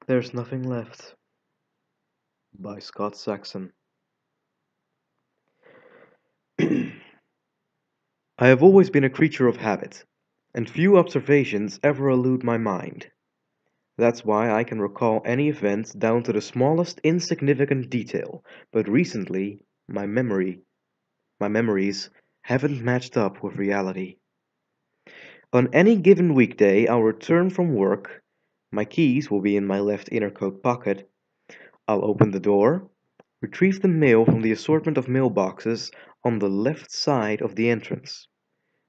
There's Nothing Left by Saxon. I have always been a creature of habit, and few observations ever elude my mind. That's why I can recall any event down to the smallest insignificant detail, but recently my memories haven't matched up with reality. On any given weekday, I'll return from work. My keys will be in my left inner coat pocket. I'll open the door, retrieve the mail from the assortment of mailboxes on the left side of the entrance.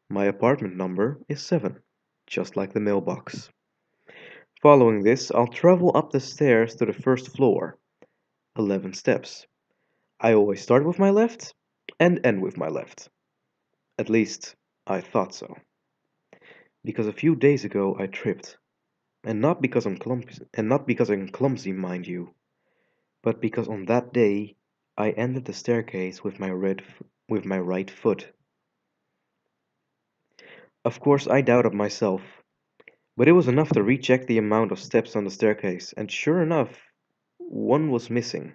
My apartment number is 7, just like the mailbox. Following this, I'll travel up the stairs to the first floor, 11 steps. I always start with my left and end with my left. At least, I thought so. Because a few days ago I tripped, and not because I'm clumsy, mind you, but because on that day I ended the staircase with with my right foot. Of course, I doubted myself, but it was enough to recheck the amount of steps on the staircase, and sure enough, one was missing.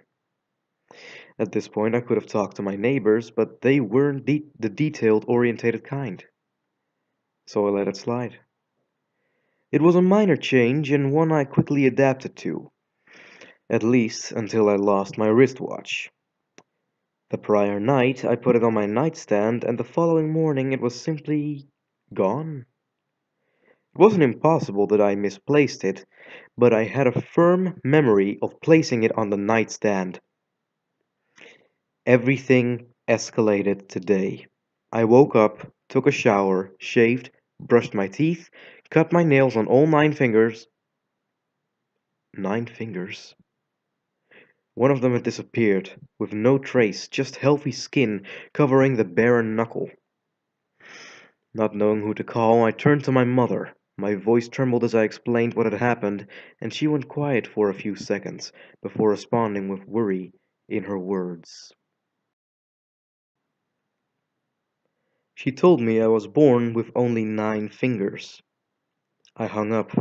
At this point, I could have talked to my neighbors, but they weren't the detailed orientated kind, so I let it slide. It was a minor change and one I quickly adapted to, at least until I lost my wristwatch. The prior night, I put it on my nightstand, and the following morning it was simply gone. It wasn't impossible that I misplaced it, but I had a firm memory of placing it on the nightstand. Everything escalated today. I woke up, took a shower, shaved, brushed my teeth, cut my nails on all 9 fingers. 9 fingers? One of them had disappeared, with no trace, just healthy skin covering the barren knuckle. Not knowing who to call, I turned to my mother. My voice trembled as I explained what had happened, and she went quiet for a few seconds before responding with worry in her words. She told me I was born with only 9 fingers. I hung up.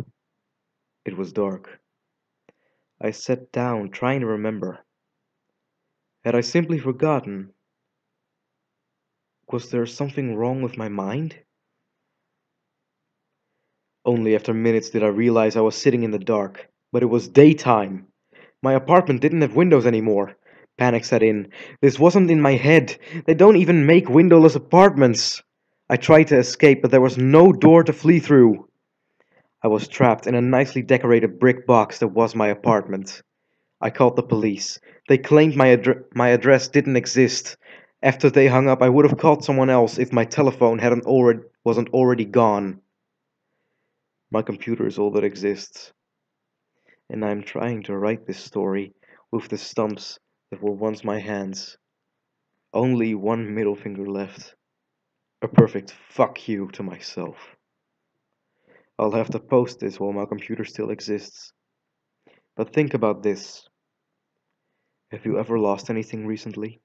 It was dark. I sat down, trying to remember. Had I simply forgotten? Was there something wrong with my mind? Only after minutes did I realize I was sitting in the dark, but it was daytime. My apartment didn't have windows anymore. Panic set in. This wasn't in my head. They don't even make windowless apartments. I tried to escape, but there was no door to flee through. I was trapped in a nicely decorated brick box that was my apartment. I called the police. They claimed my address didn't exist. After they hung up, I would have called someone else if my telephone wasn't already gone. My computer is all that exists, and I'm trying to write this story with the stumps that were once my hands. Only one middle finger left. A perfect fuck you to myself. I'll have to post this while my computer still exists. But think about this. Have you ever lost anything recently?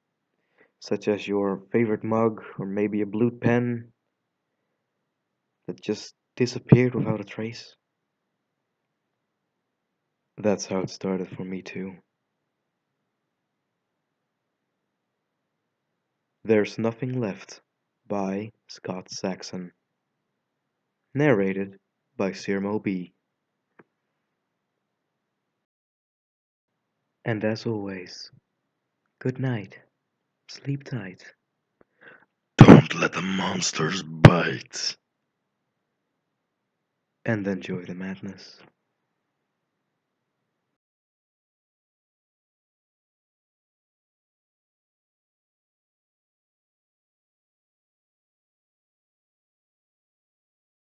Such as your favorite mug or maybe a blue pen that just disappeared without a trace? That's how it started for me too. There's Nothing Left by Saxon. Narrated by Sirrmo B. And as always, good night. Sleep tight. Don't let the monsters bite. And enjoy the madness.